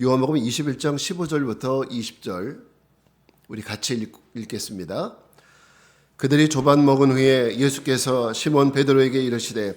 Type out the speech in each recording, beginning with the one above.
요한복음 21장 15절부터 20절 우리 같이 읽겠습니다. 그들이 조반 먹은 후에 예수께서 시몬 베드로에게 이르시되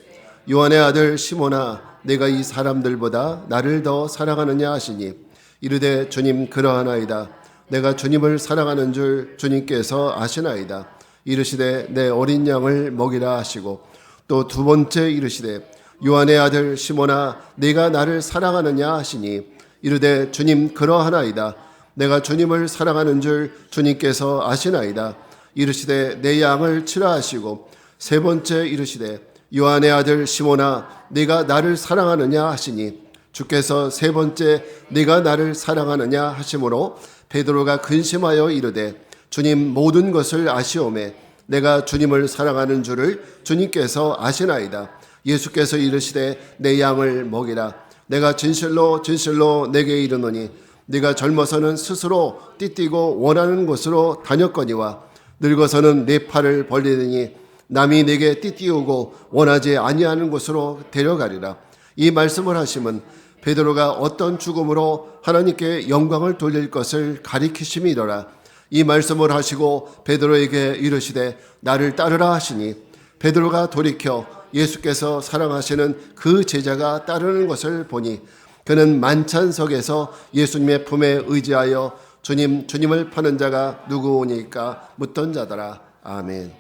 요한의 아들 시몬아 내가 이 사람들보다 나를 더 사랑하느냐 하시니 이르되 주님 그러하나이다. 내가 주님을 사랑하는 줄 주님께서 아시나이다. 이르시되 내 어린 양을 먹이라 하시고 또 두 번째 이르시되 요한의 아들 시몬아 네가 나를 사랑하느냐 하시니 이르되 주님 그러하나이다. 내가 주님을 사랑하는 줄 주님께서 아시나이다. 이르시되 내 양을 치라 하시고 세 번째 이르시되 요한의 아들 시몬아 네가 나를 사랑하느냐 하시니 주께서 세 번째 네가 나를 사랑하느냐 하심으로 베드로가 근심하여 이르되 주님 모든 것을 아시오매 내가 주님을 사랑하는 줄을 주님께서 아시나이다. 예수께서 이르시되 내 양을 먹이라. 내가 진실로 진실로 내게 이르노니 네가 젊어서는 스스로 띠띠고 원하는 곳으로 다녔거니와 늙어서는 네 팔을 벌리더니 남이 네게 띠띠우고 원하지 아니하는 곳으로 데려가리라. 이 말씀을 하심은 베드로가 어떤 죽음으로 하나님께 영광을 돌릴 것을 가리키심이더라. 이 말씀을 하시고 베드로에게 이르시되 나를 따르라 하시니 베드로가 돌이켜 예수께서 사랑하시는 그 제자가 따르는 것을 보니 그는 만찬석에서 예수님의 품에 의지하여 주님을 파는 자가 누구오니까 묻던 자더라. 아멘.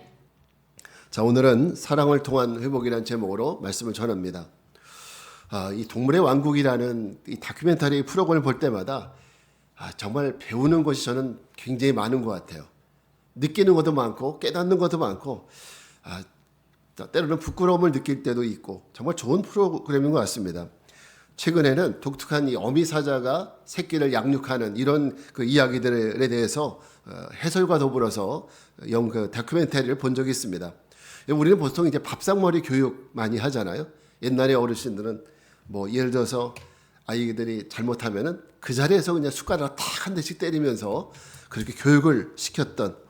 자, 오늘은 사랑을 통한 회복이라는 제목으로 말씀을 전합니다. 이 동물의 왕국이라는 이 다큐멘터리 프로그램을 볼 때마다 정말 배우는 것이 저는 굉장히 많은 것 같아요. 느끼는 것도 많고 깨닫는 것도 많고 때로는 부끄러움을 느낄 때도 있고 정말 좋은 프로그램인 것 같습니다. 최근에는 독특한 이 어미사자가 새끼를 양육하는 이런 그 이야기들에 대해서 해설과 더불어서 다큐멘터리를 본 적이 있습니다. 우리는 보통 이제 밥상머리 교육 많이 하잖아요. 옛날에 어르신들은 뭐 예를 들어서 아이들이 잘못하면은 그 자리에서 그냥 숟가락 탁 한 대씩 때리면서 그렇게 교육을 시켰던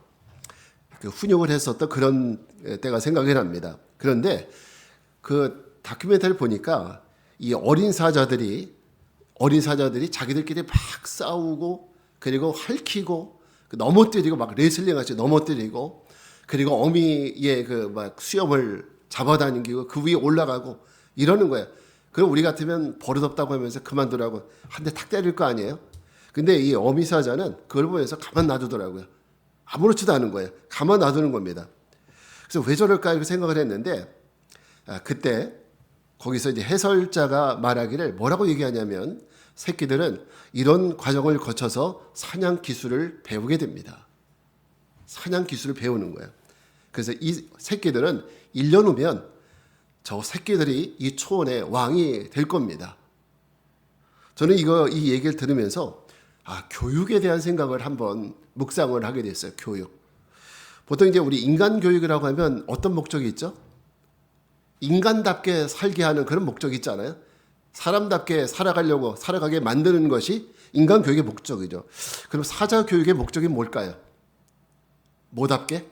훈육을 했었던 그런 때가 생각이 납니다. 그런데 그 다큐멘터리를 보니까 이 어린 사자들이 자기들끼리 막 싸우고 그리고 핥히고 넘어뜨리고 막 레슬링같이 넘어뜨리고 그리고 어미의 그 막 수염을 잡아당기고 그 위에 올라가고 이러는 거예요. 그럼 우리 같으면 버릇없다고 하면서 그만두라고 한 대 탁 때릴 거 아니에요. 근데 이 어미 사자는 그걸 보면서 가만 놔두더라고요. 아무렇지도 않은 거예요. 가만 놔두는 겁니다. 그래서 왜 저럴까 이렇게 생각을 했는데 그때 거기서 이제 해설자가 말하기를 뭐라고 얘기하냐면 새끼들은 이런 과정을 거쳐서 사냥 기술을 배우게 됩니다. 사냥 기술을 배우는 거예요. 그래서 이 새끼들은 1년 후면 저 새끼들이 이 초원의 왕이 될 겁니다. 저는 이 얘기를 들으면서 교육에 대한 생각을 한번 묵상을 하게 됐어요. 교육. 보통 이제 우리 인간 교육이라고 하면 어떤 목적이 있죠? 인간답게 살게 하는 그런 목적이 있잖아요. 사람답게 살아가게 만드는 것이 인간 교육의 목적이죠. 그럼 사자 교육의 목적이 뭘까요? 뭐답게?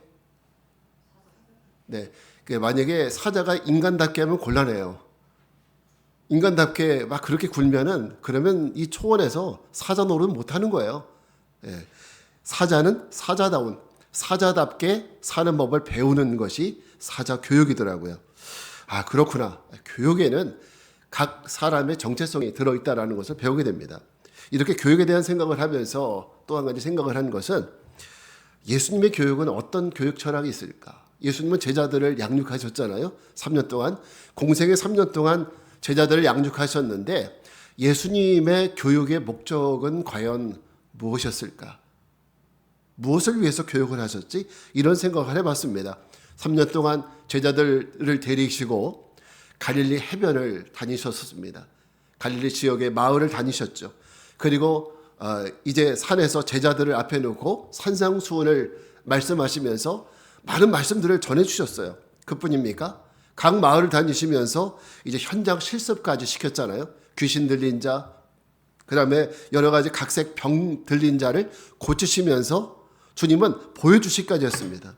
네. 만약에 사자가 인간답게 하면 곤란해요. 인간답게 막 그렇게 굴면은 그러면 이 초원에서 사자 노릇 못 하는 거예요. 예. 사자는 사자답게 사는 법을 배우는 것이 사자 교육이더라고요. 그렇구나. 교육에는 각 사람의 정체성이 들어있다라는 것을 배우게 됩니다. 이렇게 교육에 대한 생각을 하면서 또 한 가지 생각을 한 것은 예수님의 교육은 어떤 교육 철학이 있을까? 예수님은 제자들을 양육하셨잖아요. 3년 동안. 공생의 3년 동안 제자들을 양육하셨는데 예수님의 교육의 목적은 과연 무엇이었을까? 무엇을 위해서 교육을 하셨지? 이런 생각을 해봤습니다. 3년 동안 제자들을 데리시고 갈릴리 해변을 다니셨습니다. 갈릴리 지역의 마을을 다니셨죠. 그리고 이제 산에서 제자들을 앞에 놓고 산상수훈을 말씀하시면서 많은 말씀들을 전해주셨어요. 그뿐입니까? 각 마을을 다니시면서 이제 현장 실습까지 시켰잖아요. 귀신 들린 자, 그 다음에 여러 가지 각색 병 들린 자를 고치시면서 주님은 보여주시기까지 했습니다.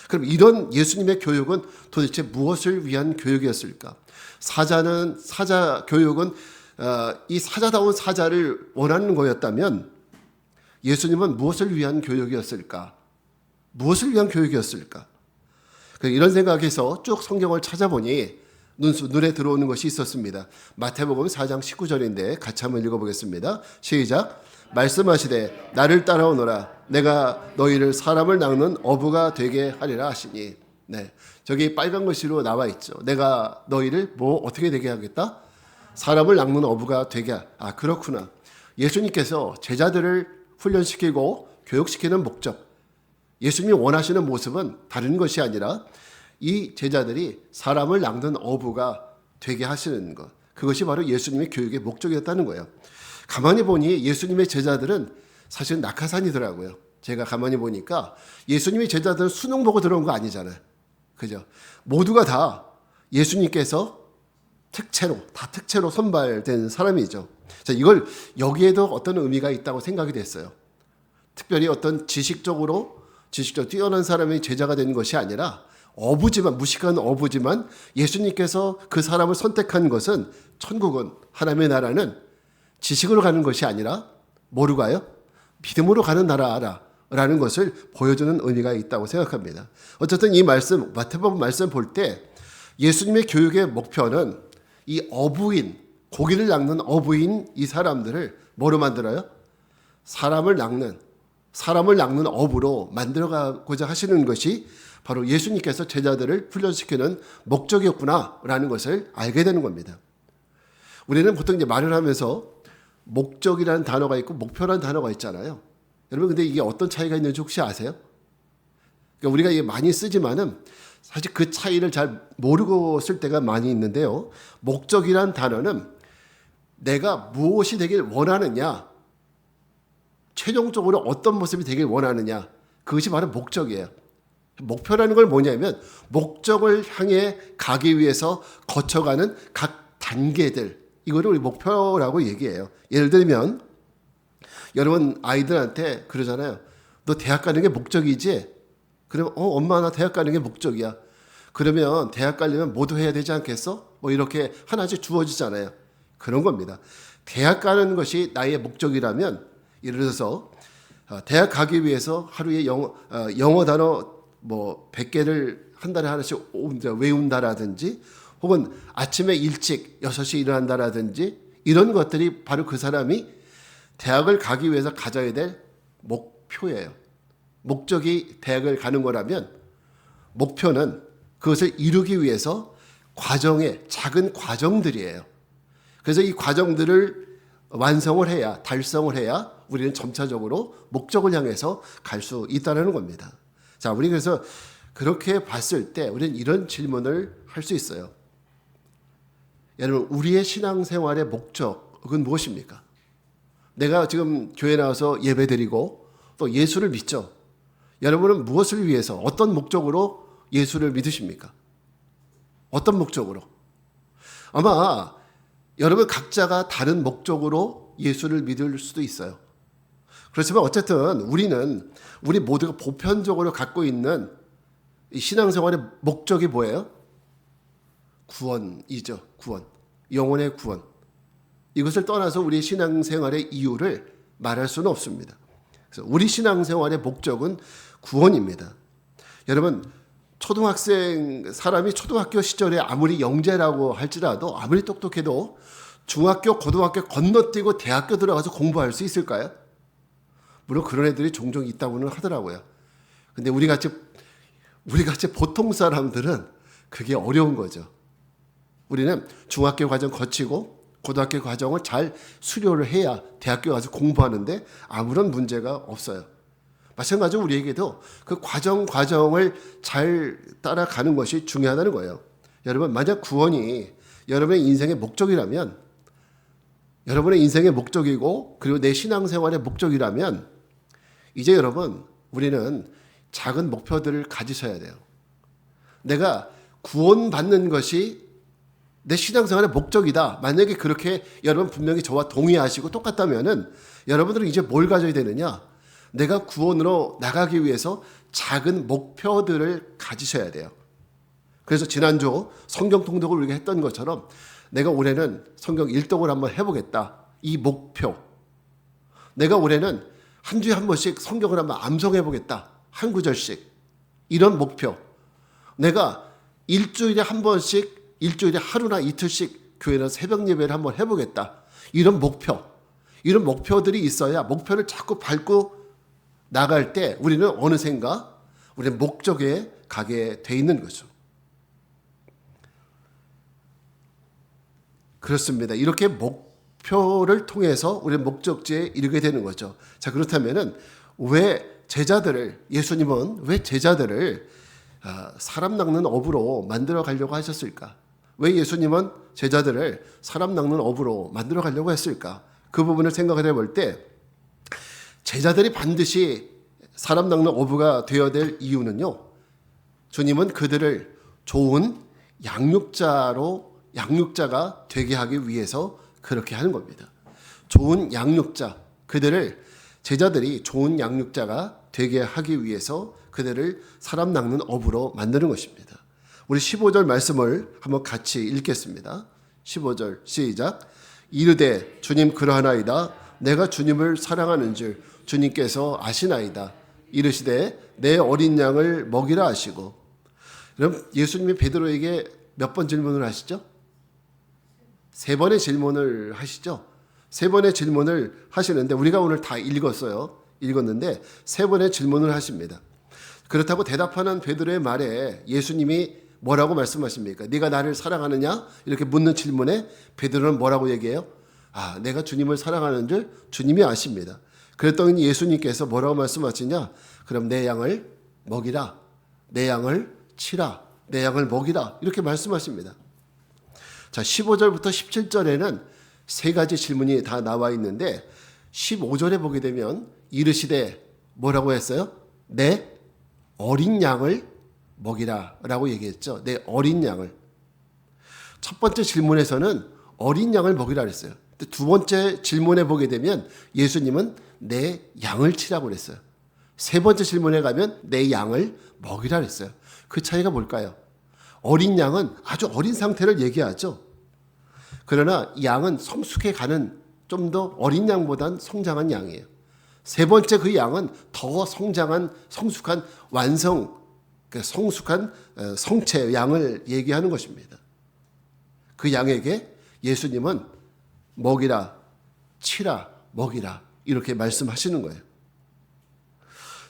그럼 이런 예수님의 교육은 도대체 무엇을 위한 교육이었을까? 사자 교육은 이 사자다운 사자를 원하는 거였다면 예수님은 무엇을 위한 교육이었을까? 무엇을 위한 교육이었을까? 이런 생각에서 쭉 성경을 찾아보니 눈에 들어오는 것이 있었습니다. 마태복음 4장 19절인데 같이 한번 읽어보겠습니다. 시작. 말씀하시되 나를 따라오너라 내가 너희를 사람을 낚는 어부가 되게 하리라 하시니. 네, 저기 빨간 글씨로 나와 있죠. 내가 너희를 어떻게 되게 하겠다? 사람을 낚는 어부가 되게. 그렇구나. 예수님께서 제자들을 훈련시키고 교육시키는 목적, 예수님이 원하시는 모습은 다른 것이 아니라 이 제자들이 사람을 낚는 어부가 되게 하시는 것, 그것이 바로 예수님의 교육의 목적이었다는 거예요. 가만히 보니 예수님의 제자들은 사실 낙하산이더라고요. 제가 가만히 보니까 예수님의 제자들은 수능 보고 들어온 거 아니잖아요. 그죠? 모두가 다 예수님께서 특채로 선발된 사람이죠. 자, 이걸 여기에도 어떤 의미가 있다고 생각이 됐어요. 특별히 어떤 지식적으로 뛰어난 사람이 제자가 되는 것이 아니라 무식한 어부지만 예수님께서 그 사람을 선택한 것은 천국은, 하나님의 나라는 지식으로 가는 것이 아니라 뭐로 가요? 믿음으로 가는 나라라는 것을 보여주는 의미가 있다고 생각합니다. 어쨌든 이 말씀, 마태복음 말씀 볼 때 예수님의 교육의 목표는 이 어부인, 고기를 낚는 어부인 이 사람들을 뭐로 만들어요? 사람을 낚는 어부로 만들어가고자 하시는 것이 바로 예수님께서 제자들을 훈련시키는 목적이었구나라는 것을 알게 되는 겁니다. 우리는 보통 이제 말을 하면서 목적이라는 단어가 있고 목표라는 단어가 있잖아요. 여러분, 근데 이게 어떤 차이가 있는지 혹시 아세요? 그러니까 우리가 이게 많이 쓰지만은 사실 그 차이를 잘 모르고 쓸 때가 많이 있는데요. 목적이라는 단어는 내가 무엇이 되길 원하느냐, 최종적으로 어떤 모습이 되길 원하느냐, 그것이 바로 목적이에요. 목표라는 걸 뭐냐면 목적을 향해 가기 위해서 거쳐가는 각 단계들, 이거를 우리 목표라고 얘기해요. 예를 들면 여러분 아이들한테 그러잖아요. 너 대학 가는 게 목적이지? 그러면 엄마 나 대학 가는 게 목적이야. 그러면 대학 가려면 뭐도 해야 되지 않겠어? 이렇게 하나씩 주어지잖아요. 그런 겁니다. 대학 가는 것이 나의 목적이라면, 예를 들어서 대학 가기 위해서 하루에 영어 단어 100개를 한 달에 하나씩 외운다라든지, 혹은 아침에 일찍 6시에 일어난다라든지, 이런 것들이 바로 그 사람이 대학을 가기 위해서 가져야 될 목표예요. 목적이 대학을 가는 거라면 목표는 그것을 이루기 위해서 작은 과정들이에요. 그래서 이 과정들을 완성을 해야, 달성을 해야 우리는 점차적으로 목적을 향해서 갈 수 있다는 겁니다. 자, 우리 그래서 그렇게 봤을 때 우리는 이런 질문을 할 수 있어요. 여러분, 우리의 신앙생활의 목적은 무엇입니까? 내가 지금 교회 나와서 예배드리고 또 예수를 믿죠. 여러분은 무엇을 위해서, 어떤 목적으로 예수를 믿으십니까? 어떤 목적으로? 아마 여러분 각자가 다른 목적으로 예수를 믿을 수도 있어요. 그렇지만 어쨌든 우리 모두가 보편적으로 갖고 있는 이 신앙생활의 목적이 뭐예요? 구원이죠. 구원. 영혼의 구원. 이것을 떠나서 우리 신앙생활의 이유를 말할 수는 없습니다. 그래서 우리 신앙생활의 목적은 구원입니다. 여러분, 사람이 초등학교 시절에 아무리 영재라고 할지라도, 아무리 똑똑해도 중학교, 고등학교 건너뛰고 대학교 들어가서 공부할 수 있을까요? 물론 그런 애들이 종종 있다고는 하더라고요. 근데 우리 같이 보통 사람들은 그게 어려운 거죠. 우리는 중학교 과정 거치고 고등학교 과정을 잘 수료를 해야 대학교 가서 공부하는데 아무런 문제가 없어요. 마찬가지로 우리에게도 그 과정을 잘 따라가는 것이 중요하다는 거예요. 여러분, 만약 구원이 여러분의 인생의 목적이라면, 여러분의 인생의 목적이고 그리고 내 신앙생활의 목적이라면, 이제 여러분, 우리는 작은 목표들을 가지셔야 돼요. 내가 구원받는 것이 내 신앙생활의 목적이다. 만약에 그렇게 여러분 분명히 저와 동의하시고 똑같다면은 여러분들은 이제 뭘 가져야 되느냐? 내가 구원으로 나가기 위해서 작은 목표들을 가지셔야 돼요. 그래서 지난주 성경 통독을 우리가 했던 것처럼 내가 올해는 성경 일독을 한번 해보겠다. 이 목표. 내가 올해는 한 주에 한 번씩 성경을 한번 암송해보겠다. 한 구절씩. 이런 목표. 내가 일주일에 한 번씩, 일주일에 하루나 이틀씩 교회는 새벽 예배를 한번 해보겠다. 이런 목표. 이런 목표들이 있어야 목표를 자꾸 밟고 나갈 때 우리는 어느샌가 우리는 목적에 가게 돼 있는 거죠. 그렇습니다. 이렇게 목표를 통해서 우리는 목적지에 이르게 되는 거죠. 자, 그렇다면은 예수님은 왜 제자들을 사람 낚는 어부로 만들어 가려고 하셨을까? 왜 예수님은 제자들을 사람 낚는 어부로 만들어 가려고 했을까? 그 부분을 생각을 해볼 때 제자들이 반드시 사람 낚는 어부가 되어야 될 이유는요. 주님은 그들을 좋은 양육자가 되게 하기 위해서 그렇게 하는 겁니다. 좋은 양육자, 제자들이 좋은 양육자가 되게 하기 위해서 그들을 사람 낚는 어부로 만드는 것입니다. 우리 15절 말씀을 한번 같이 읽겠습니다. 15절 시작. 이르되 주님 그러하나이다. 내가 주님을 사랑하는 줄 주님께서 아시나이다. 이르시되 내 어린 양을 먹이라 하시고. 그럼 예수님이 베드로에게 몇 번 질문을 하시죠? 3번의 질문을 하시죠. 3번의 질문을 하시는데 우리가 오늘 다 읽었는데 3번의 질문을 하십니다. 그렇다고 대답하는 베드로의 말에 예수님이 뭐라고 말씀하십니까? 네가 나를 사랑하느냐? 이렇게 묻는 질문에 베드로는 뭐라고 얘기해요? 내가 주님을 사랑하는 줄 주님이 아십니다. 그랬더니 예수님께서 뭐라고 말씀하시냐? 그럼 내 양을 먹이라. 내 양을 치라. 내 양을 먹이라. 이렇게 말씀하십니다. 자, 15절부터 17절에는 3가지 질문이 다 나와 있는데 15절에 보게 되면 이르시되 뭐라고 했어요? 내 어린 양을 먹이라 라고 얘기했죠. 내 어린 양을. 첫 번째 질문에서는 어린 양을 먹이라 그랬어요. 두 번째 질문에 보게 되면 예수님은 내 양을 치라고 그랬어요. 3번째 질문에 가면 내 양을 먹이라 그랬어요. 그 차이가 뭘까요? 어린 양은 아주 어린 상태를 얘기하죠. 그러나 양은 성숙해 가는 좀 더 어린 양보단 성장한 양이에요. 3번째 그 양은 더 성장한 성숙한 성숙한 성체 양을 얘기하는 것입니다. 그 양에게 예수님은 먹이라, 치라, 먹이라 이렇게 말씀하시는 거예요.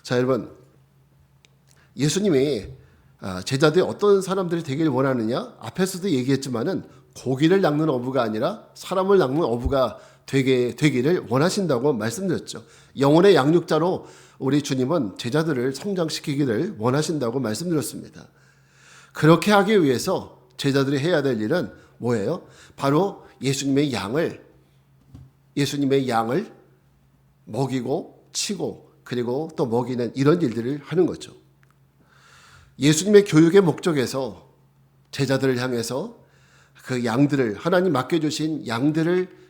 자, 여러분, 예수님이 제자들이 어떤 사람들이 되길 원하느냐? 앞에서도 얘기했지만은 고기를 낚는 어부가 아니라 사람을 낚는 어부가 되기를 원하신다고 말씀드렸죠. 영혼의 양육자로 우리 주님은 제자들을 성장시키기를 원하신다고 말씀드렸습니다. 그렇게 하기 위해서 제자들이 해야 될 일은 뭐예요? 바로 예수님의 양을 먹이고 치고 그리고 또 먹이는 이런 일들을 하는 거죠. 예수님의 교육의 목적에서 제자들을 향해서 그 양들을 하나님 맡겨주신 양들을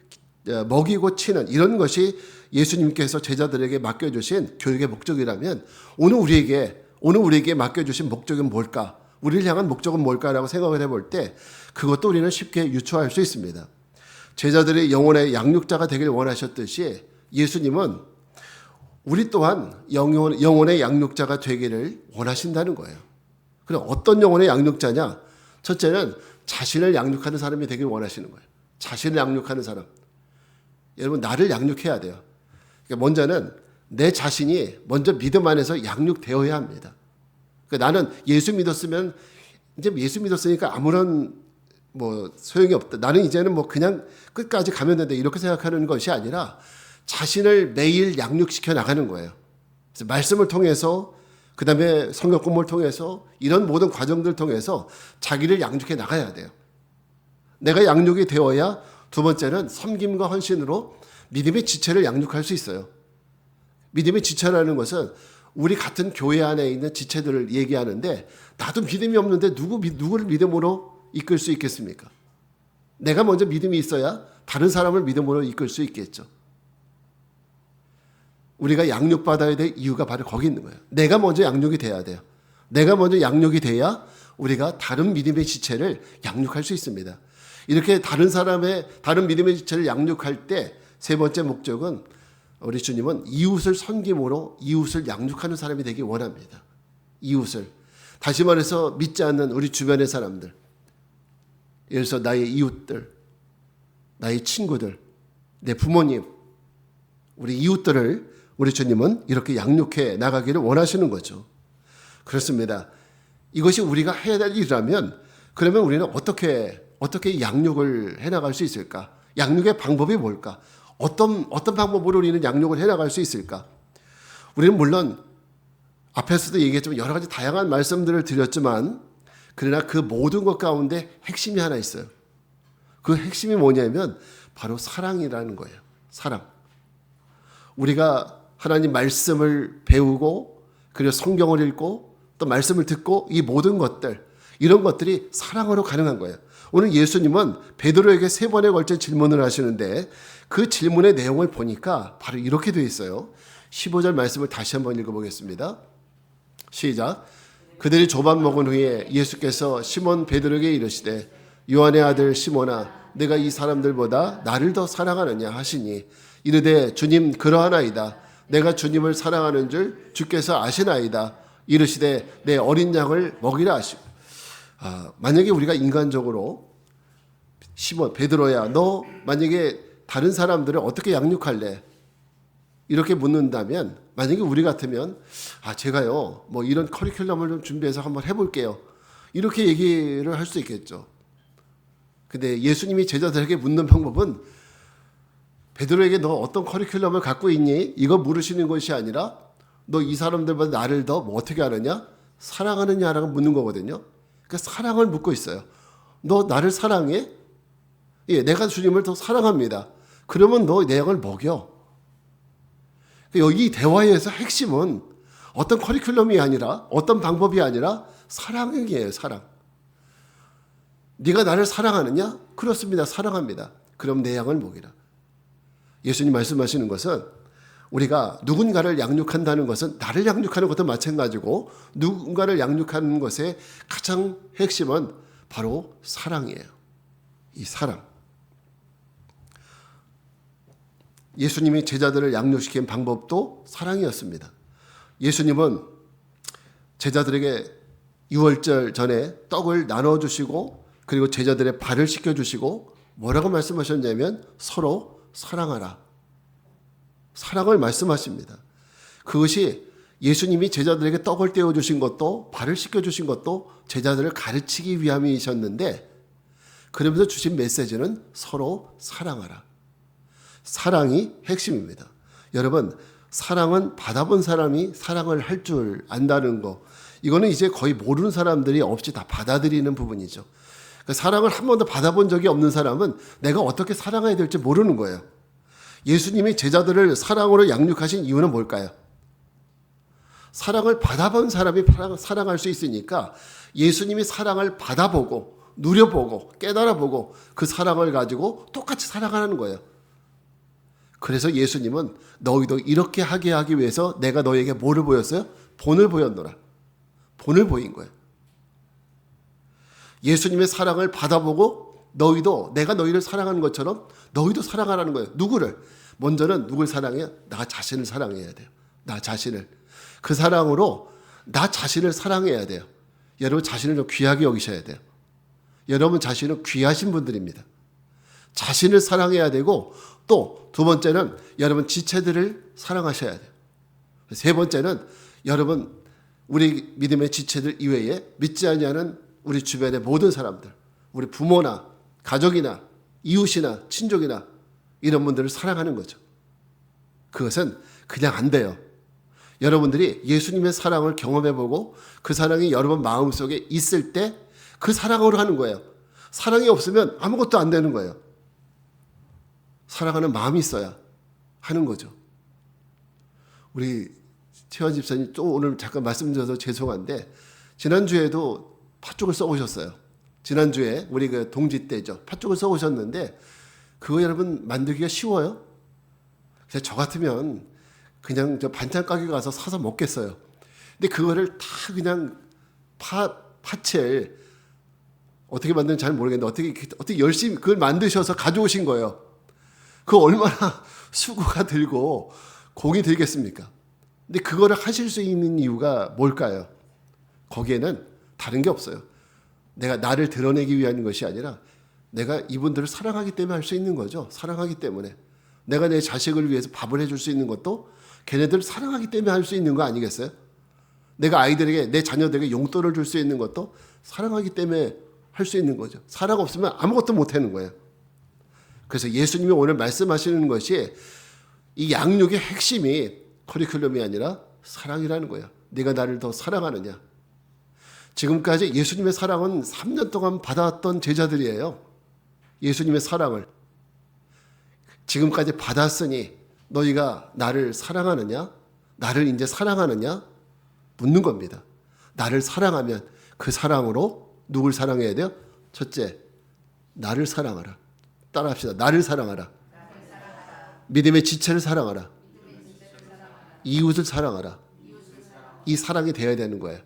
먹이고 치는 이런 것이 예수님께서 제자들에게 맡겨주신 교육의 목적이라면 오늘 우리에게 맡겨주신 목적은 뭘까? 우리를 향한 목적은 뭘까라고 생각을 해볼 때 그것도 우리는 쉽게 유추할 수 있습니다. 제자들이 영혼의 양육자가 되길 원하셨듯이 예수님은 우리 또한 영혼의 양육자가 되기를 원하신다는 거예요. 그럼 어떤 영혼의 양육자냐? 첫째는 자신을 양육하는 사람이 되길 원하시는 거예요. 자신을 양육하는 사람. 여러분, 나를 양육해야 돼요. 그러니까 먼저는 내 자신이 먼저 믿음 안에서 양육되어야 합니다. 그러니까 나는 예수 믿었으니까 아무런 소용이 없다. 나는 이제는 그냥 끝까지 가면 된다. 이렇게 생각하는 것이 아니라 자신을 매일 양육시켜 나가는 거예요. 그래서 말씀을 통해서 그다음에 성경 공부를 통해서 이런 모든 과정들을 통해서 자기를 양육해 나가야 돼요. 내가 양육이 되어야 두 번째는 섬김과 헌신으로 믿음의 지체를 양육할 수 있어요. 믿음의 지체라는 것은 우리 같은 교회 안에 있는 지체들을 얘기하는데 나도 믿음이 없는데 누구를 믿음으로 이끌 수 있겠습니까? 내가 먼저 믿음이 있어야 다른 사람을 믿음으로 이끌 수 있겠죠. 우리가 양육받아야 될 이유가 바로 거기 있는 거예요. 내가 먼저 양육이 돼야 돼요. 내가 먼저 양육이 돼야 우리가 다른 믿음의 지체를 양육할 수 있습니다. 이렇게 다른 믿음의 지체를 양육할 때 세 번째 목적은 우리 주님은 이웃을 섬김으로 이웃을 양육하는 사람이 되기 원합니다. 이웃을. 다시 말해서 믿지 않는 우리 주변의 사람들. 예를 들어서 나의 이웃들, 나의 친구들, 내 부모님, 우리 이웃들을 우리 주님은 이렇게 양육해 나가기를 원하시는 거죠. 그렇습니다. 이것이 우리가 해야 될 일이라면 그러면 우리는 어떻게 양육을 해나갈 수 있을까? 양육의 방법이 뭘까? 어떤 방법으로 우리는 양육을 해나갈 수 있을까? 우리는 물론 앞에서도 얘기했지만 여러 가지 다양한 말씀들을 드렸지만 그러나 그 모든 것 가운데 핵심이 하나 있어요. 그 핵심이 뭐냐면 바로 사랑이라는 거예요. 사랑. 우리가 하나님 말씀을 배우고 그리고 성경을 읽고 또 말씀을 듣고 이 모든 것들 이런 것들이 사랑으로 가능한 거예요. 오늘 예수님은 베드로에게 3번에 걸쳐 질문을 하시는데 그 질문의 내용을 보니까 바로 이렇게 되어 있어요. 15절 말씀을 다시 한번 읽어보겠습니다. 시작. 그들이 조반 먹은 후에 예수께서 시몬 베드로에게 이르시되 요한의 아들 시몬아 내가 이 사람들보다 나를 더 사랑하느냐 하시니 이르되 주님 그러하나이다. 내가 주님을 사랑하는 줄 주께서 아시나이다. 이르시되 내 어린 양을 먹이라 하시고 만약에 우리가 인간적으로 시몬 베드로야 너 만약에 다른 사람들을 어떻게 양육할래? 이렇게 묻는다면 만약에 우리 같으면 제가요 뭐 이런 커리큘럼을 좀 준비해서 한번 해볼게요. 이렇게 얘기를 할 수 있겠죠. 근데 예수님이 제자들에게 묻는 방법은 베드로에게 너 어떤 커리큘럼을 갖고 있니? 이거 물으시는 것이 아니라 너 이 사람들보다 나를 더 뭐 어떻게 하느냐? 사랑하느냐라고 묻는 거거든요. 그러니까 사랑을 묻고 있어요. 너 나를 사랑해? 예, 내가 주님을 더 사랑합니다. 그러면 너 내 양을 먹여. 여기 대화에서 핵심은 어떤 커리큘럼이 아니라 어떤 방법이 아니라 사랑이에요. 사랑. 네가 나를 사랑하느냐? 그렇습니다. 사랑합니다. 그럼 내 양을 먹이라. 예수님 말씀하시는 것은 우리가 누군가를 양육한다는 것은 나를 양육하는 것도 마찬가지고 누군가를 양육하는 것의 가장 핵심은 바로 사랑이에요. 이 사랑. 예수님이 제자들을 양육시킨 방법도 사랑이었습니다. 예수님은 제자들에게 유월절 전에 떡을 나눠주시고 그리고 제자들의 발을 씻겨주시고 뭐라고 말씀하셨냐면 서로 사랑하라. 사랑을 말씀하십니다. 그것이 예수님이 제자들에게 떡을 떼어주신 것도 발을 씻겨주신 것도 제자들을 가르치기 위함이셨는데 그러면서 주신 메시지는 서로 사랑하라. 사랑이 핵심입니다. 여러분 사랑은 받아본 사람이 사랑을 할 줄 안다는 거 이거는 이제 거의 모르는 사람들이 없이 다 받아들이는 부분이죠. 그러니까 사랑을 한 번도 받아본 적이 없는 사람은 내가 어떻게 사랑해야 될지 모르는 거예요. 예수님이 제자들을 사랑으로 양육하신 이유는 뭘까요? 사랑을 받아본 사람이 사랑할 수 있으니까 예수님이 사랑을 받아보고 누려보고 깨달아보고 그 사랑을 가지고 똑같이 사랑하는 거예요. 그래서 예수님은 너희도 이렇게 하게 하기 위해서 내가 너희에게 뭐를 보였어요? 본을 보였노라. 본을 보인 거예요. 예수님의 사랑을 받아보고 너희도 내가 너희를 사랑하는 것처럼 너희도 사랑하라는 거예요. 누구를? 먼저는 누굴 사랑해요? 나 자신을 사랑해야 돼요. 나 자신을. 그 사랑으로 나 자신을 사랑해야 돼요. 여러분 자신을 좀 귀하게 여기셔야 돼요. 여러분 자신은 귀하신 분들입니다. 자신을 사랑해야 되고 또 두 번째는 여러분 지체들을 사랑하셔야 돼요. 세 번째는 여러분 우리 믿음의 지체들 이외에 믿지 아니하는 우리 주변의 모든 사람들, 우리 부모나 가족이나 이웃이나 친족이나 이런 분들을 사랑하는 거죠. 그것은 그냥 안 돼요. 여러분들이 예수님의 사랑을 경험해보고 그 사랑이 여러분 마음속에 있을 때 그 사랑으로 하는 거예요. 사랑이 없으면 아무것도 안 되는 거예요. 사랑하는 마음이 있어야 하는 거죠. 우리 최원 집사님 또 오늘 잠깐 말씀드려서 죄송한데 지난주에도 팥죽을 써오셨어요. 지난주에 우리 그 동지 때죠. 팥죽을 써오셨는데 그거 여러분 만들기가 쉬워요? 그래서 저 같으면 그냥 저 반찬 가게 가서 사서 먹겠어요. 근데 그거를 다 그냥 팥을 어떻게 만드는지 잘 모르겠는데 어떻게 열심히 그걸 만드셔서 가져오신 거예요. 그 얼마나 수고가 들고 공이 들겠습니까? 근데 그거를 하실 수 있는 이유가 뭘까요? 거기에는 다른 게 없어요. 내가 나를 드러내기 위한 것이 아니라 내가 이분들을 사랑하기 때문에 할 수 있는 거죠. 사랑하기 때문에. 내가 내 자식을 위해서 밥을 해줄 수 있는 것도 걔네들을 사랑하기 때문에 할 수 있는 거 아니겠어요? 내가 아이들에게, 내 자녀들에게 용돈을 줄 수 있는 것도 사랑하기 때문에 할 수 있는 거죠. 사랑 없으면 아무것도 못 하는 거예요. 그래서 예수님이 오늘 말씀하시는 것이 이 양육의 핵심이 커리큘럼이 아니라 사랑이라는 거예요. 네가 나를 더 사랑하느냐. 지금까지 예수님의 사랑은 3년 동안 받아왔던 제자들이에요. 예수님의 사랑을. 지금까지 받았으니 너희가 나를 사랑하느냐? 나를 이제 사랑하느냐? 묻는 겁니다. 나를 사랑하면 그 사랑으로 누굴 사랑해야 돼요? 첫째, 나를 사랑하라. 따라합시다. 나를 사랑하라. 믿음의 지체를 사랑하라. 이웃을 사랑하라. 이 사랑이 되어야 되는 거예요.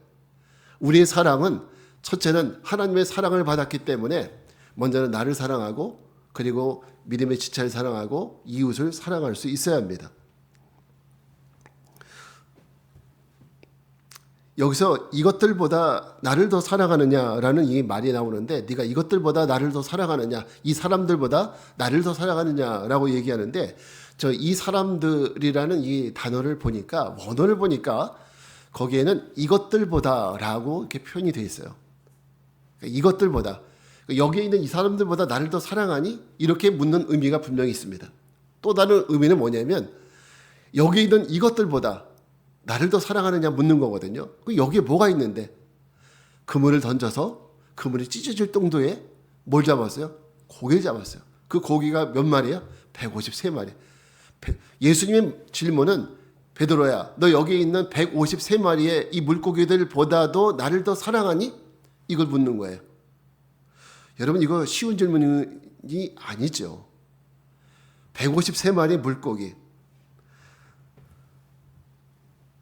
우리의 사랑은 첫째는 하나님의 사랑을 받았기 때문에 먼저는 나를 사랑하고 그리고 믿음의 지체를 사랑하고 이웃을 사랑할 수 있어야 합니다. 여기서 이것들보다 나를 더 사랑하느냐라는 이 말이 나오는데 네가 이것들보다 나를 더 사랑하느냐, 이 사람들보다 나를 더 사랑하느냐라고 얘기하는데 이 사람들이라는 이 단어를 보니까 원어를 보니까 거기에는 이것들보다라고 이렇게 표현이 되어 있어요. 이것들보다 여기에 있는 이 사람들보다 나를 더 사랑하니? 이렇게 묻는 의미가 분명히 있습니다. 또 다른 의미는 뭐냐면 여기에 있는 이것들보다 나를 더 사랑하느냐 묻는 거거든요. 여기에 뭐가 있는데 그물을 던져서 그물이 찢어질 정도의 뭘 잡았어요? 고기를 잡았어요. 그 고기가 몇 마리야? 153마리. 예수님의 질문은 베드로야, 너 여기에 있는 153마리의 이 물고기들보다도 나를 더 사랑하니? 이걸 묻는 거예요. 여러분 이거 쉬운 질문이 아니죠. 153마리의 물고기.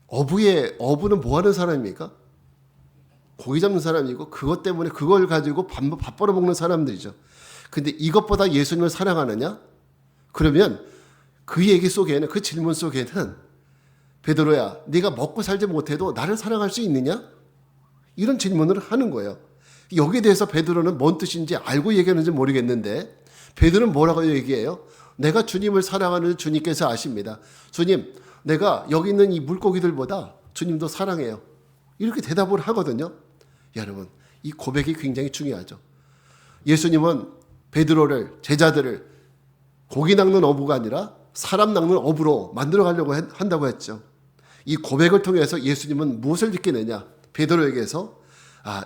어부는 뭐 하는 사람입니까? 고기 잡는 사람이고 그것 때문에 그걸 가지고 밥 벌어 먹는 사람들이죠. 근데 이것보다 예수님을 사랑하느냐? 그러면 그 얘기 속에는, 그 질문 속에는 베드로야, 네가 먹고 살지 못해도 나를 사랑할 수 있느냐? 이런 질문을 하는 거예요. 여기에 대해서 베드로는 뭔 뜻인지 알고 얘기하는지 모르겠는데 베드로는 뭐라고 얘기해요? 내가 주님을 사랑하는 주님께서 아십니다. 주님, 내가 여기 있는 이 물고기들보다 주님도 사랑해요. 이렇게 대답을 하거든요. 여러분, 이 고백이 굉장히 중요하죠. 예수님은 베드로를, 제자들을 고기 낚는 어부가 아니라 사람 낚는 어부로 만들어 가려고 한다고 했죠. 이 고백을 통해서 예수님은 무엇을 느끼느냐? 베드로에게서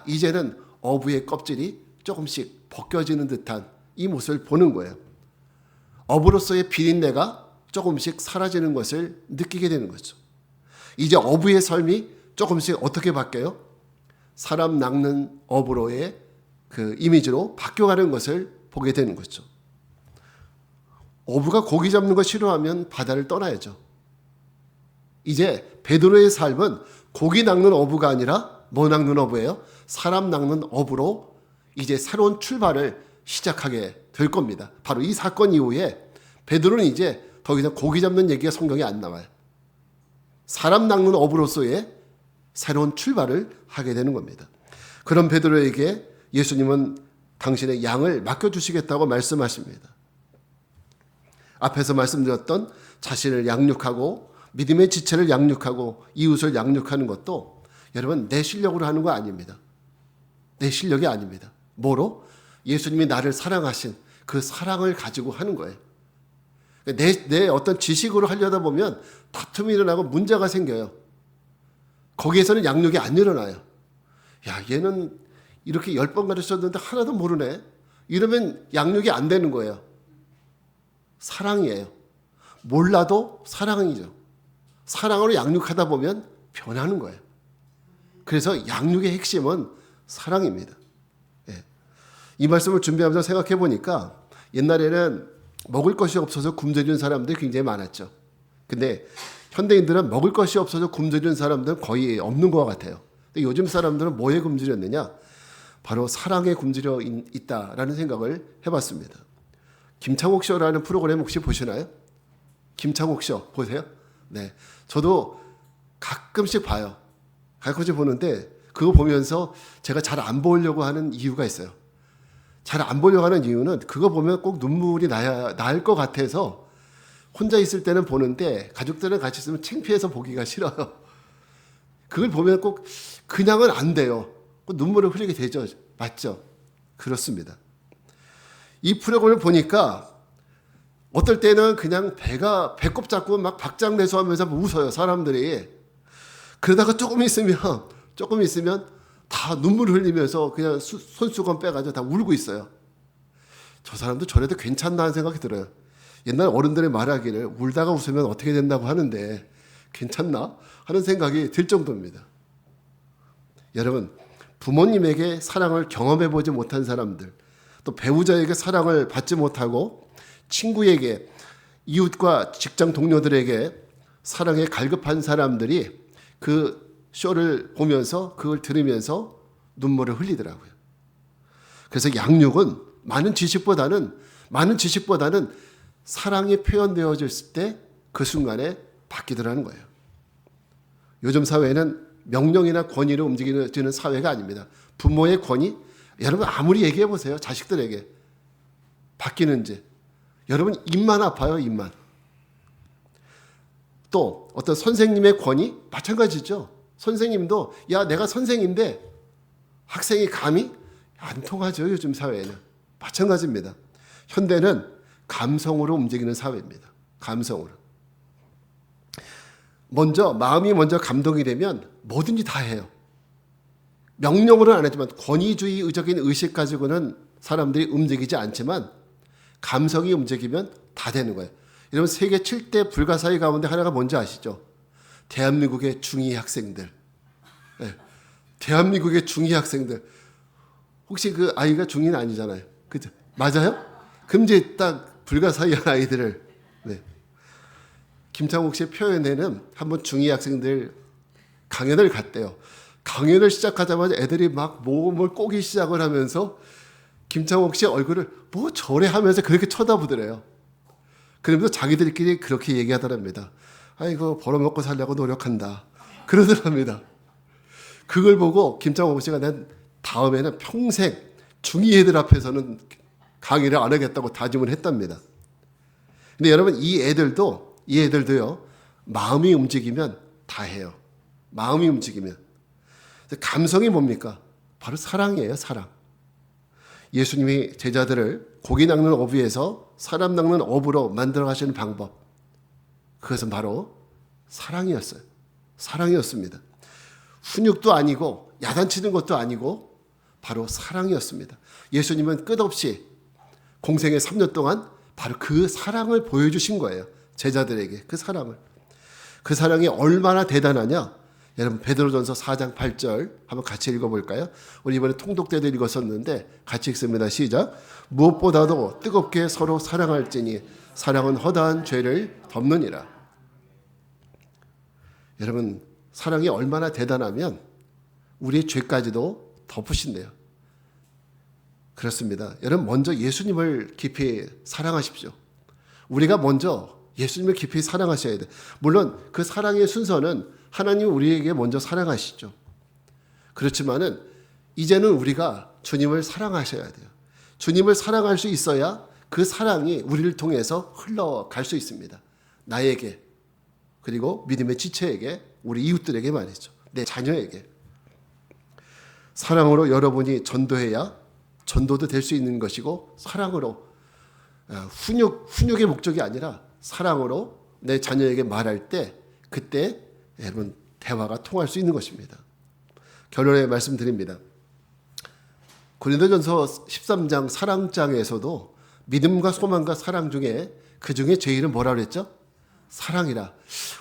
이제는 어부의 껍질이 조금씩 벗겨지는 듯한 이 모습을 보는 거예요. 어부로서의 비린내가 조금씩 사라지는 것을 느끼게 되는 거죠. 이제 어부의 삶이 조금씩 어떻게 바뀌어요? 사람 낚는 어부로의 그 이미지로 바뀌어가는 것을 보게 되는 거죠. 어부가 고기 잡는 거 싫어하면 바다를 떠나야죠. 이제 베드로의 삶은 고기 낚는 어부가 아니라 뭐 낚는 어부예요? 사람 낚는 어부로 이제 새로운 출발을 시작하게 될 겁니다. 바로 이 사건 이후에 베드로는 이제 더 이상 고기 잡는 얘기가 성경에 안 나와요. 사람 낚는 어부로서의 새로운 출발을 하게 되는 겁니다. 그런 베드로에게 예수님은 당신의 양을 맡겨주시겠다고 말씀하십니다. 앞에서 말씀드렸던 자신을 양육하고 믿음의 지체를 양육하고 이웃을 양육하는 것도 여러분 내 실력으로 하는 거 아닙니다. 내 실력이 아닙니다. 뭐로? 예수님이 나를 사랑하신 그 사랑을 가지고 하는 거예요. 내 어떤 지식으로 하려다 보면 다툼이 일어나고 문제가 생겨요. 거기에서는 양육이 안 일어나요. 야, 얘는 이렇게 10번 가르쳤는데 하나도 모르네. 이러면 양육이 안 되는 거예요. 사랑이에요. 몰라도 사랑이죠. 사랑으로 양육하다 보면 변하는 거예요. 그래서 양육의 핵심은 사랑입니다. 예. 이 말씀을 준비하면서 생각해 보니까 옛날에는 먹을 것이 없어서 굶주리는 사람들이 굉장히 많았죠. 근데 현대인들은 먹을 것이 없어서 굶주리는 사람들은 거의 없는 것 같아요. 근데 요즘 사람들은 뭐에 굶주렸느냐? 바로 사랑에 굶주려 있다라는 생각을 해봤습니다. 김창옥 쇼라는 프로그램 혹시 보시나요? 김창옥 쇼 보세요? 네, 저도 가끔씩 봐요. 가끔씩 보는데 그거 보면서 제가 잘 안 보려고 하는 이유가 있어요. 잘 안 보려고 하는 이유는 그거 보면 꼭 눈물이 날 것 같아서 혼자 있을 때는 보는데 가족들은 같이 있으면 창피해서 보기가 싫어요. 그걸 보면 꼭 그냥은 안 돼요. 꼭 눈물을 흘리게 되죠. 맞죠? 그렇습니다. 이 프로그램을 보니까 어떨 때는 그냥 배꼽 잡고 막 박장대소하면서 웃어요, 사람들이. 그러다가 조금 있으면 다 눈물을 흘리면서 그냥 손수건 빼가지고 다 울고 있어요. 저 사람도 저래도 괜찮나 하는 생각이 들어요. 옛날 어른들의 말하기를 울다가 웃으면 어떻게 된다고 하는데 괜찮나 하는 생각이 들 정도입니다. 여러분, 부모님에게 사랑을 경험해보지 못한 사람들, 또 배우자에게 사랑을 받지 못하고 친구에게, 이웃과 직장 동료들에게 사랑에 갈급한 사람들이 그 쇼를 보면서 그걸 들으면서 눈물을 흘리더라고요. 그래서 양육은 많은 지식보다는 사랑이 표현되어졌을 때 그 순간에 바뀌더라는 거예요. 요즘 사회는 명령이나 권위로 움직이는 사회가 아닙니다. 부모의 권위, 여러분 아무리 얘기해 보세요. 자식들에게 바뀌는지. 여러분 입만 아파요, 입만. 또 어떤 선생님의 권위 마찬가지죠. 선생님도 야 내가 선생인데 학생이 감히 안 통하죠. 요즘 사회에는 마찬가지입니다. 현대는 감성으로 움직이는 사회입니다. 감성으로. 마음이 먼저 감동이 되면 뭐든지 다 해요. 명령으로는 안 하지만 권위주의적인 의식 가지고는 사람들이 움직이지 않지만 감성이 움직이면 다 되는 거예요. 여러분 세계 7대 불가사의 가운데 하나가 뭔지 아시죠? 대한민국의 중2 학생들. 네. 대한민국의 중2 학생들. 혹시 그 아이가 중2는 아니잖아요. 그죠? 맞아요? 그럼 이제 딱 불가사의한 아이들을. 네. 김창옥 씨의 표현에는 한번 중2 학생들 강연을 갔대요. 강연을 시작하자마자 애들이 막 몸을 꼬기 시작을 하면서 김창옥 씨의 얼굴을 뭐 저래 하면서 그렇게 쳐다보더래요. 그러면서 자기들끼리 그렇게 얘기하더랍니다. 아이고 벌어먹고 살려고 노력한다. 그러더랍니다. 그걸 보고 김창옥 씨가 난 다음에는 평생 중2 애들 앞에서는 강의를 안 하겠다고 다짐을 했답니다. 근데 여러분 이 애들도요. 마음이 움직이면 다 해요. 마음이 움직이면. 감성이 뭡니까? 바로 사랑이에요. 사랑. 예수님이 제자들을 고기 낚는 어부에서 사람 낚는 어부로 만들어 가시는 방법. 그것은 바로 사랑이었어요. 사랑이었습니다. 훈육도 아니고 야단치는 것도 아니고 바로 사랑이었습니다. 예수님은 끝없이 공생의 3년 동안 바로 그 사랑을 보여주신 거예요. 제자들에게 그 사랑을. 그 사랑이 얼마나 대단하냐. 여러분 베드로전서 4장 8절 한번 같이 읽어볼까요? 우리 이번에 통독대도 읽었었는데 같이 읽습니다. 시작. 무엇보다도 뜨겁게 서로 사랑할지니 사랑은 허다한 죄를 덮느니라. 여러분 사랑이 얼마나 대단하면 우리의 죄까지도 덮으신대요. 그렇습니다. 여러분 먼저 예수님을 깊이 사랑하십시오. 우리가 먼저 예수님을 깊이 사랑하셔야 돼요. 물론 그 사랑의 순서는 하나님이 우리에게 먼저 사랑하시죠. 그렇지만은 이제는 우리가 주님을 사랑하셔야 돼요. 주님을 사랑할 수 있어야 그 사랑이 우리를 통해서 흘러갈 수 있습니다. 나에게 그리고 믿음의 지체에게 우리 이웃들에게 말이죠. 내 자녀에게. 사랑으로 여러분이 전도해야 전도도 될 수 있는 것이고 사랑으로 훈육의 목적이 아니라 사랑으로 내 자녀에게 말할 때 그때 여러분 대화가 통할 수 있는 것입니다. 결론에 말씀드립니다. 고린도전서 13장 사랑장에서도 믿음과 소망과 사랑 중에 그 중에 제일은 뭐라 그랬죠? 사랑이라.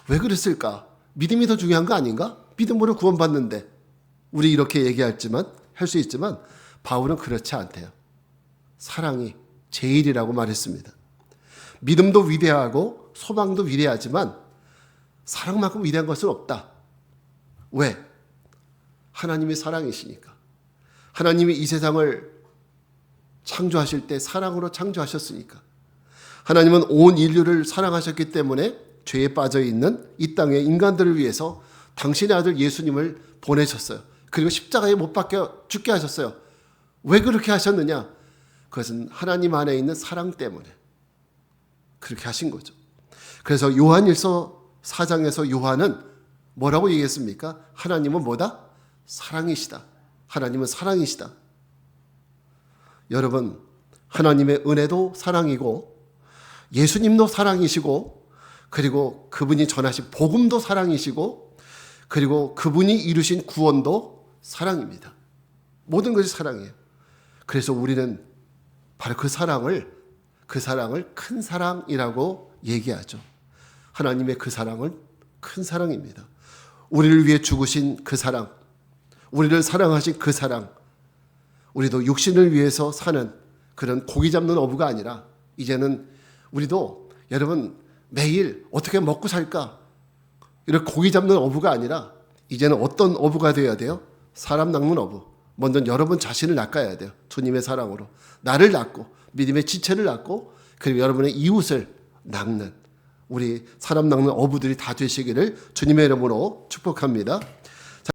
왜 그랬을까? 믿음이 더 중요한 거 아닌가? 믿음으로 구원받는데 우리 이렇게 얘기할 수 있지만 바울은 그렇지 않대요. 사랑이 제일이라고 말했습니다. 믿음도 위대하고 소망도 위대하지만 사랑만큼 위대한 것은 없다. 왜? 하나님이 사랑이시니까. 하나님이 이 세상을 창조하실 때 사랑으로 창조하셨으니까, 하나님은 온 인류를 사랑하셨기 때문에 죄에 빠져 있는 이 땅의 인간들을 위해서 당신의 아들 예수님을 보내셨어요. 그리고 십자가에 못 박혀 죽게 하셨어요. 왜 그렇게 하셨느냐? 그것은 하나님 안에 있는 사랑 때문에 그렇게 하신 거죠. 그래서 요한일서 4장에서 요한은 뭐라고 얘기했습니까? 하나님은 뭐다? 사랑이시다. 하나님은 사랑이시다. 여러분, 하나님의 은혜도 사랑이고 예수님도 사랑이시고, 그리고 그분이 전하신 복음도 사랑이시고, 그리고 그분이 이루신 구원도 사랑입니다. 모든 것이 사랑이에요. 그래서 우리는 바로 그 사랑을 큰 사랑이라고 얘기하죠. 하나님의 그 사랑은 큰 사랑입니다. 우리를 위해 죽으신 그 사랑, 우리를 사랑하신 그 사랑, 우리도 육신을 위해서 사는 그런 고기 잡는 어부가 아니라, 이제는 우리도 여러분 매일 어떻게 먹고 살까, 이런 고기 잡는 어부가 아니라 이제는 어떤 어부가 되어야 돼요? 사람 낚는 어부. 먼저 여러분 자신을 낚아야 돼요. 주님의 사랑으로 나를 낚고 믿음의 지체를 낚고, 그리고 여러분의 이웃을 낚는 우리 사람 낚는 어부들이 다 되시기를 주님의 이름으로 축복합니다.